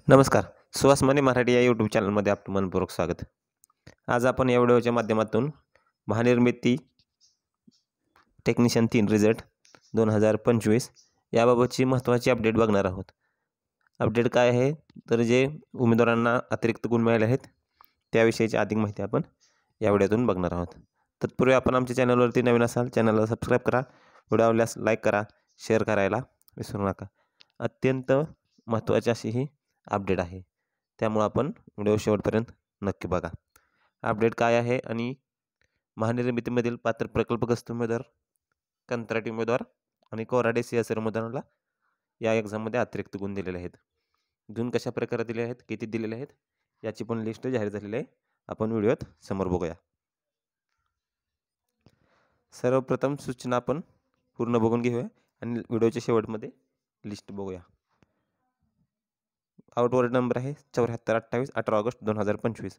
नमस्कार. सुहास माने मराठी या यूट्यूब चॅनलमध्ये आपलं मनपूर्वक स्वागत. आज आपण या व्हिडिओच्या माध्यमातून महानिर्मिती टेक्निशियन 3 रिझल्ट 2025 याबाबतची महत्त्वाची अपडेट बघणार आहोत. अपडेट काय आहे तर जे उमेदवारांना अतिरिक्त गुण मिळाले आहेत त्याविषयीची अधिक माहिती आपण या व्हिडिओतून बघणार आहोत. तत्पूर्वी आपण आमच्या चॅनलवरती नवीन असाल चॅनलला सबस्क्राईब करा, व्हिडिओ आवडल्यास लाईक करा, शेअर करायला विसरू नका. अत्यंत महत्त्वाची अशी ही अपडेट आहे, त्यामुळे आपण व्हिडिओ शेवटपर्यंत नक्की बघा. अपडेट काय आहे आणि महानिर्मितीमधील पात्र प्रकल्पग्रस्त उमेदवार, कंत्राटी उमेदवार आणि कोराडे CSR उमेदवारांना या एक्झाममध्ये अतिरिक्त गुण दिलेले आहेत. गुण कशा प्रकारे दिले आहेत, किती दिलेले आहेत याची पण लिस्ट जाहीर झालेली आहे. आपण व्हिडिओत समोर बघूया. सर्वप्रथम सूचना आपण पूर्ण बघून घेऊया आणि व्हिडिओच्या शेवटमध्ये लिस्ट बघूया. आउटवर्ड नंबर आहे 7428 18 ऑगस्ट 2025.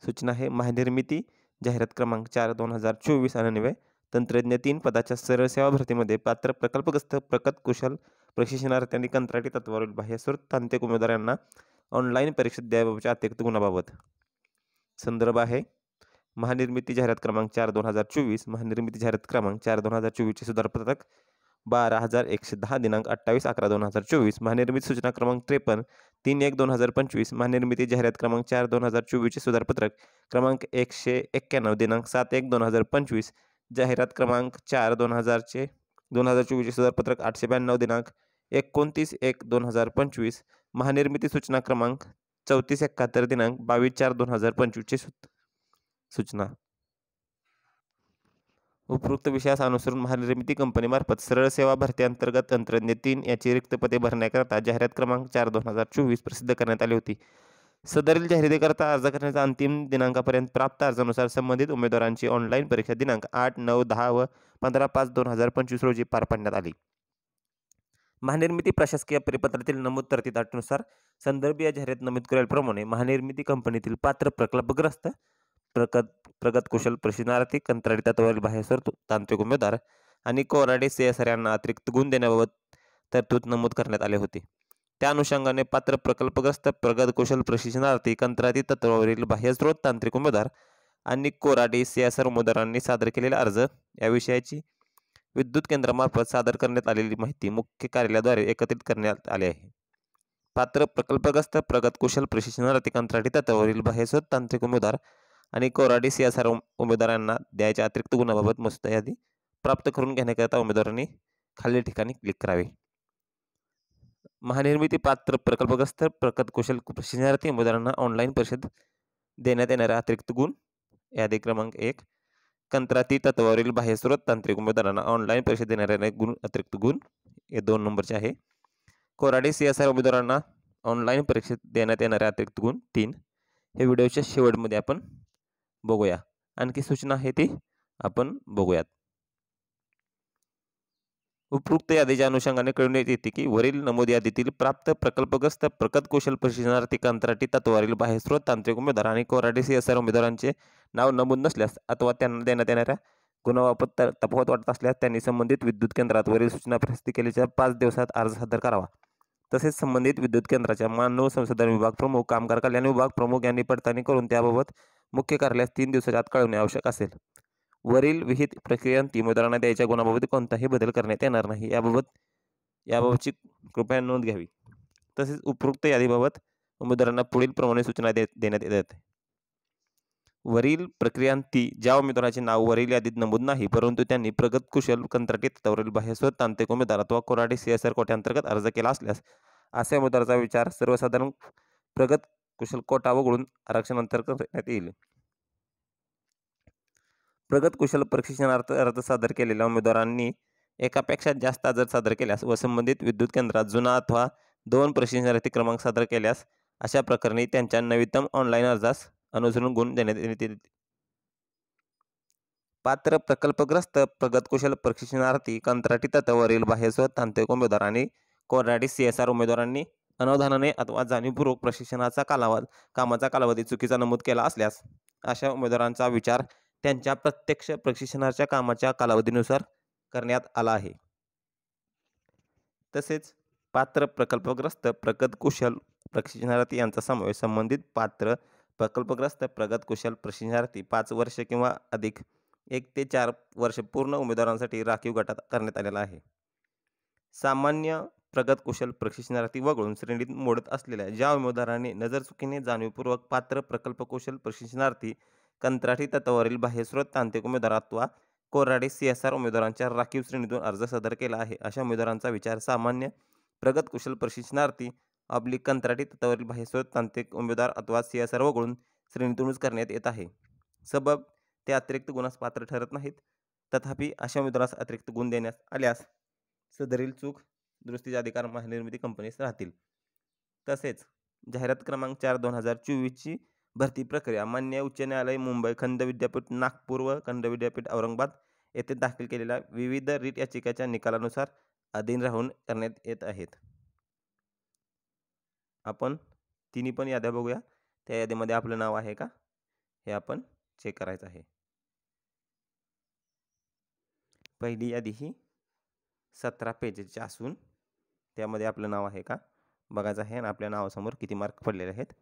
सूचना आहे महानिर्मिती जाहिरात क्रमांक 4/2024 अन्वये तंत्रज्ञ 3 पदाच्या सरळ सेवा भरतीमध्ये पात्र प्रकल्पग्रस्त कुशल प्रशिक्षणार्थी आणि कंत्राटी तत्वावरील बाह्यस्वरूप तांत्रिक उमेदवारांना ऑनलाईन परीक्षा द्याबाबतच्या अतिरिक्त गुणाबाबत. संदर्भ आहे महानिर्मिती जाहिरात क्रमांक 4/2024 महानिर्मिती जाहिरात क्रमांक 4/2024 चे सुधारपत्रक 12110 दिनांक 28/11/2024 महानिर्मिती सूचना क्रमांक 53 3/1/2025 महानिर्मिती जाहिरात क्रमांक 4/2024 चे सुधारपत्रक क्रमांक 191 दिनांक 7/1/2025 जाहिरात क्रमांक 4/2024 चे सुधारपत्रक 892 दिनांक 29/1/2025 महानिर्मिती सूचना क्रमांक 3471 दिनांक 22/4/2025 ची सूचना. उपरोक्त विषयास अनुसरून महानिर्मिती कंपनीमार्फत सरळ सेवा भरती अंतर्गत तंत्रज्ञ 3 याची रिक्त पदे भरण्याकरता जाहिरात क्रमांक 4/2024 प्रसिद्ध करण्यात आली होती. सदरील जाहिरातीकरता अर्ज करण्याचा अंतिम दिनांकापर्यंत प्राप्त अर्जानुसार संबंधित उमेदवारांची ऑनलाईन परीक्षा दिनांक 8, 9, 10 व 15/5/2025 रोजी पार पाडण्यात आली. महानिर्मिती प्रशासकीय परिपत्रातील नमूद तरतुदी अटीनुसार संदर्भीय जाहिरात नमूद केल्याप्रमाणे महानिर्मिती कंपनीतील पात्र प्रकल्पग्रस्त प्रगत कुशल प्रशिक्षणार्थी कंत्राटी तत्वावरील बाह्यस्वरूप तांत्रिक उमेदवार आणि कोराडे CSR यांना अतिरिक्त गुण देण्याबाबत तरतूद नमूद करण्यात आले होते. त्या अनुषंगाने पात्र प्रकल्पग्रस्त प्रगत कुशल प्रशिक्षणार्थी कंत्राटी तत्वावरील बाह्यस्रोत तांत्रिक उमेदवार आणि कोराडे CSR उमेदवारांनी सादर केलेला अर्ज याविषयाची विद्युत केंद्रामार्फत सादर करण्यात आलेली माहिती मुख्य कार्यालयाद्वारे एकत्रित करण्यात आली आहे. पात्र प्रकल्पग्रस्त प्रगत कुशल प्रशिक्षणार्थी कंत्राटी तत्वावरील बाह्यस्रोत तांत्रिक उमेदवार आणि कोराडे CSR उमेदवारांना द्यायच्या अतिरिक्त गुणाबाबत मसुदा यादी प्राप्त करून घेण्याकरिता उमेदवारांनी खालील ठिकाणी क्लिक करावे. महानिर्मिती पात्र प्रकल्पग्रस्त प्रगत कुशल प्रशिक्षणार्थी उमेदवारांना ऑनलाईन परिषद देण्यात येणाऱ्या अतिरिक्त गुण यादी क्रमांक 1 कंत्राटी तत्वावरील बाह्यस्रोत तांत्रिक उमेदवारांना ऑनलाईन परीक्षा देणाऱ्या अतिरिक्त गुण हे 2 नंबरचे आहे. कोराडे CSR उमेदवारांना ऑनलाईन परीक्षेत देण्यात येणाऱ्या अतिरिक्त गुण 3. हे व्हिडिओच्या शेवटमध्ये आपण बघूया. आणखी सूचना आहे ती आपण बघूयात. उपरोक्त यादीच्या अनुषंगाने कळविण्यात येते की वरील नमूद यादीतील प्राप्त प्रकल्पग्रस्त प्रगत कुशल प्रशिक्षणार्थी कंत्राटी तत्वावरील बाह्यस्रोत तांत्रिक उमेदवार आणि कोराडे CSR उमेदवारांचे नाव नमूद नसल्यास अथवा त्यांना देण्यात येणाऱ्या गुणाबाबत तफावत वाटत असल्यास त्यांनी संबंधित विद्युत केंद्रात वरील सूचना प्रसिद्ध केल्याच्या 5 दिवसात अर्ज सादर करावा. तसेच संबंधित विद्युत केंद्राच्या मानव संसाधन विभाग प्रमुख, कामगार कल्याण विभाग प्रमुख यांनी पडताळणी करून त्याबाबत मुख्य कार्यालयास 3 दिवसाच्या आत कळवणे आवश्यक असेल. वरील विहित प्रक्रियांती उमेदवारांना द्यायच्या गुणाबाबत कोणताही बदल करण्यात येणार नाही याबाबतची कृपया नोंद घ्यावी. तसेच उपरोक्त यादीबाबत उमेदवारांना पुढील प्रमाणे सूचना देण्यात येतात. वरील प्रक्रियांती ज्या उमेदवाराचे नाव वरील यादीत नमूद नाही परंतु त्यांनी प्रगत कुशल कंत्राटी तत्वावरील बाह्यस्रोत तांत्रिक उमेदवार अथवा कोराडे CSR कोट्याअंतर्गत अर्ज केला असल्यास अशा उमेदवाराचा विचार सर्वसाधारण प्रगत कुशल कोटा वगळून आरक्षण अंतर्गत करण्यात येईल. प्रगत कुशल प्रशिक्षणार्थ अर्ज सादर केलेल्या उमेदवारांनी एकापेक्षा जास्त अर्ज सादर केल्यास व संबंधित विद्युत केंद्रात जुना अथवा 2 प्रशिक्षणार्थी क्रमांक सादर केल्यास अशा प्रकरणी त्यांच्या नवीनतम ऑनलाईन अर्जास अनुसरून गुण देण्यात येतील. पात्र प्रकल्पग्रस्त प्रगत कुशल प्रशिक्षणार्थी कंत्राटी तत्वावरील बाह्यस्रोत तांत्रिक उमेदवार आणि कोराडे CSR उमेदवारांनी अनवधानाने अथवा जाणीवपूर्वक प्रशिक्षणाचा कामाचा कालावधी चुकीचा नमूद केला असल्यास अशा उमेदवारांचा विचार त्यांच्या प्रत्यक्ष प्रशिक्षणाच्या कामाच्या कालावधीनुसार करण्यात आला आहे. तसेच पात्र प्रकल्पग्रस्त प्रगत कुशल प्रशिक्षणार्थी यांचा समावेश संबंधित पात्र प्रकल्पग्रस्त प्रगत कुशल प्रशिक्षणार्थी 5 वर्ष किंवा अधिक 1 ते 4 वर्ष पूर्ण उमेदवारांसाठी राखीव गटात करण्यात आलेला आहे. सामान्य प्रगत कुशल प्रशिक्षणार्थी वगळून श्रेणीत मोडत असलेल्या ज्या उमेदवारांनी नजरचुकीने जाणीवपूर्वक पात्र प्रकल्प कुशल प्रशिक्षणार्थी कंत्राटी तत्वावरील बाह्यस्रोत तांत्रिक उमेदवार अथवा कोराडी CSR उमेदवारांच्या राखीव श्रेणीतून अर्ज सादर केला आहे अशा उमेदवारांचा विचार सामान्य प्रगत कुशल प्रशिक्षणार्थी कंत्राटी तत्वावरील बाह्यस्रोत तांत्रिक उमेदवार अथवा CSR वगळून श्रेणीतूनच करण्यात येत आहे. सबब ते अतिरिक्त गुणास पात्र ठरत नाहीत. तथापि अशा उमेदवारास अतिरिक्त गुण देण्यात आल्यास सदरील चूक दुरुस्तीचे अधिकार महानिर्मिती कंपनीस राहतील. तसेच जाहिरात क्रमांक 4/2024ची भरती प्रक्रिया मान्य उच्च न्यायालय मुंबई खंड विद्यापीठ नागपूर व खंड विद्यापीठ औरंगाबाद येथे दाखल केलेल्या विविध रीट याचिकाच्या निकालानुसार अधीन राहून करण्यात येत आहेत. आपण तिन्ही पण याद्या बघूया. त्या यादीमध्ये आपलं नाव आहे का हे आपण चेक करायचं आहे. पहिली यादी ही 17 पेजेसची असून त्यामध्ये आपलं नाव आहे का बघायचं आहे आणि आपल्या नावासमोर किती मार्क पडलेले आहेत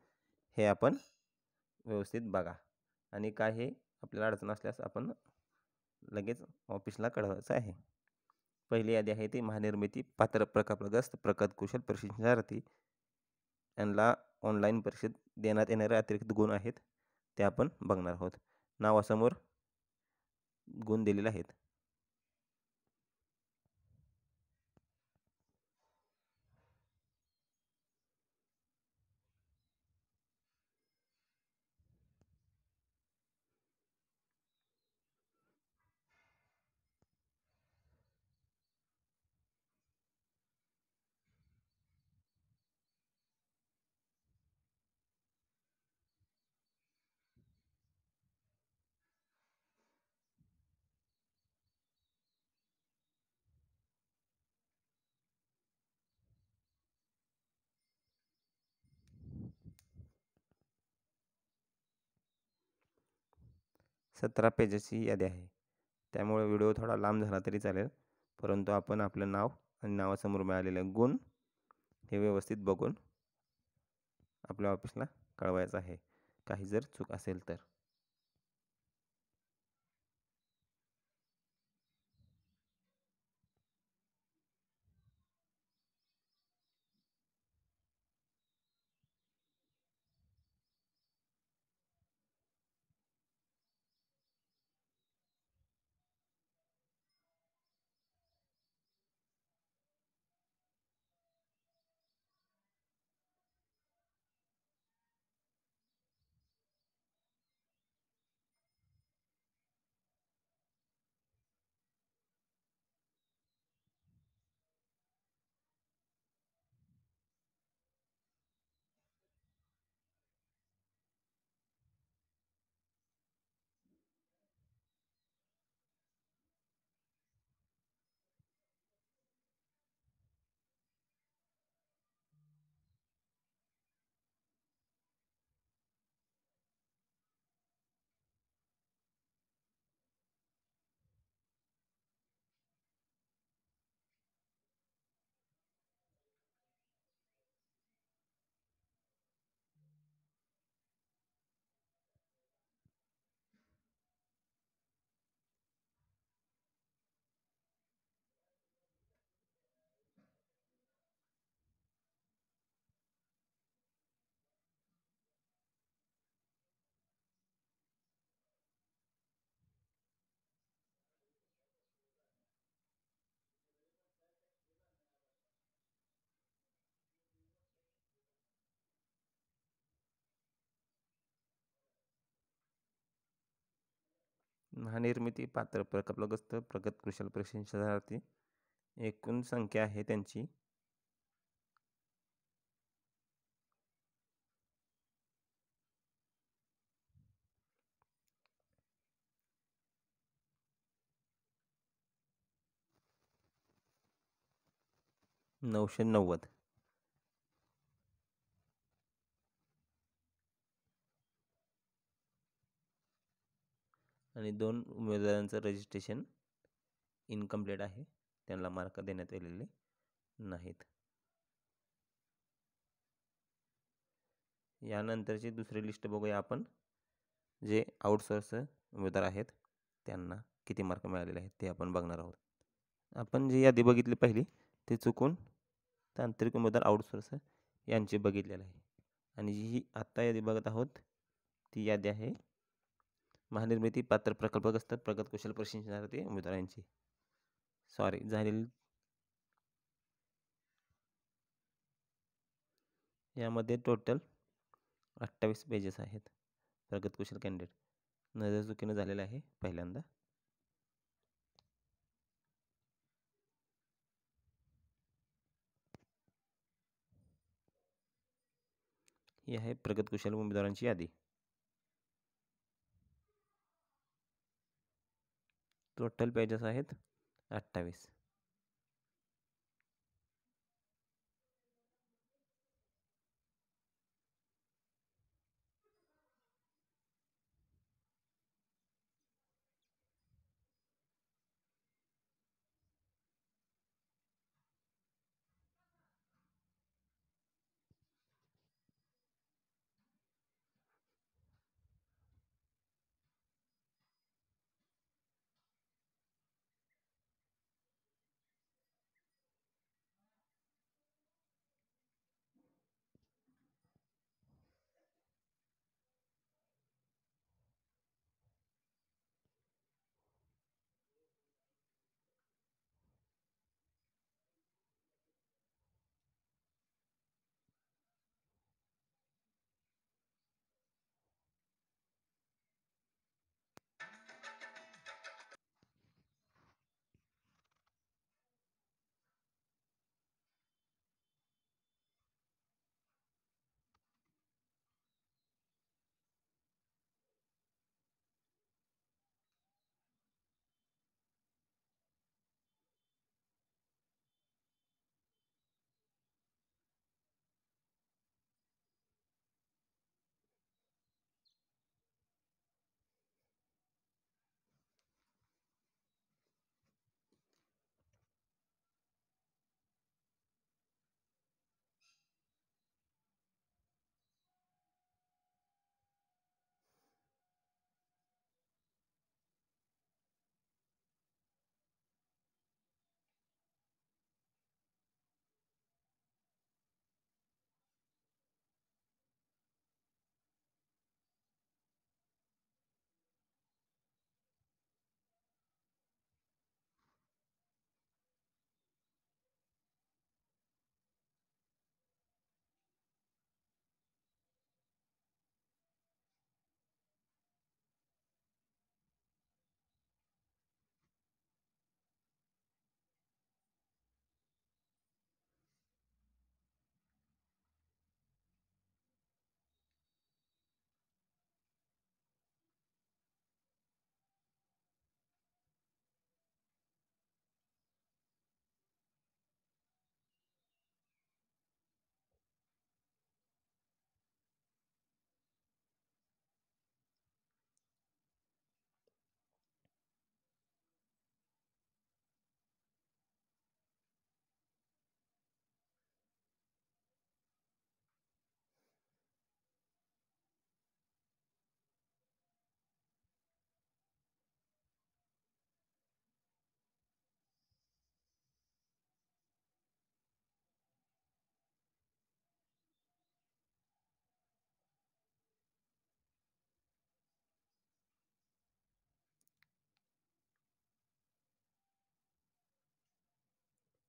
हे आपण व्यवस्थित बघा. आणि काय हे आपल्याला अडचण असल्यास आपण लगेच ऑफिसला कळवायचं आहे. पहिली यादी आहे ती महानिर्मिती पात्र प्रकल्पग्रस्त प्रगत कुशल प्रशिक्षणार्थी यांना ऑनलाईन परीक्षेत देण्यात येणारे अतिरिक्त गुण आहेत ते आपण बघणार आहोत. नावासमोर गुण दिलेले आहेत. सतरा पेजेसची यादी आहे. त्यामुळे व्हिडिओ थोडा लांब झाला तरी चालेल, परंतु आपण आपलं नाव आणि नावासमोर मिळालेले गुण हे व्यवस्थित बघून आपल्या ऑफिसला कळवायचं आहे. काही जर चूक असेल तर. महानिर्मिती पात्र प्रकल्पग्रस्त प्रगत कुशल प्रशिक्षणार्थी एकूण संख्या आहे त्यांची 990. आणि 2 उमेदवारांचं रजिस्ट्रेशन इनकम्प्लीट आहे, त्यांना मार्क देण्यात आलेले नाहीत. यानंतरची दुसरी लिस्ट बघूया आपण. जे आउटसोर्स उमेदवार आहेत त्यांना किती मार्क मिळालेले आहेत ते आपण बघणार आहोत. आपण जी यादी बघितली पहिली ती चुकून तांत्रिक उमेदवार आउटसोर्स यांची बघितलेलं आहे. आणि जी ही आत्ता यादी बघत आहोत ती यादी आहे महानिर्मिती पात्र प्रकल्पग्रस्त प्रगत कुशल प्रशिक्षणार्थी उमेदवारांची. सॉरी झालेली. यामध्ये टोटल 28 पेजेस आहेत. प्रगत कुशल कॅन्डिडेट नजर चुकीनं झालेलं आहे पहिल्यांदा. ही आहे प्रगत कुशल उमेदवारांची यादी. टोटल पेजेस आहेत 28.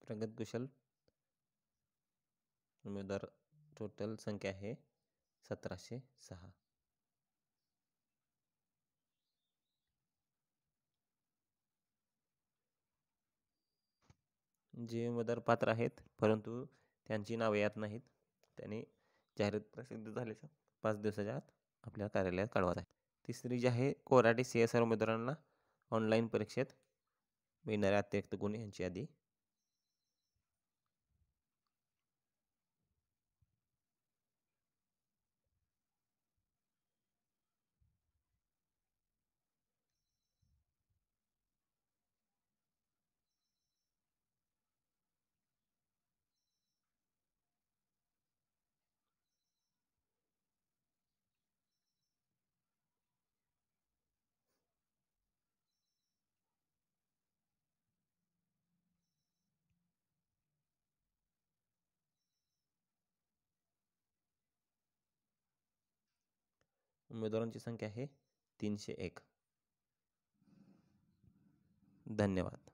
प्रगत कुशल उमेदवार टोटल संख्या आहे 1706. जे उमेदवार पात्र आहेत परंतु त्यांची नावे यात नाहीत त्यांनी जाहिरात प्रसिद्ध झाल्याच्या 5 दिवसाच्या आत आपल्या कार्यालयात कळवायचं आहे. तिसरी जी आहे कोराडी CSR उमेदवारांना ऑनलाईन परीक्षेत मिळणाऱ्या अतिरिक्त गुण यांची यादी. उमेदवारांची संख्या आहे 301. धन्यवाद.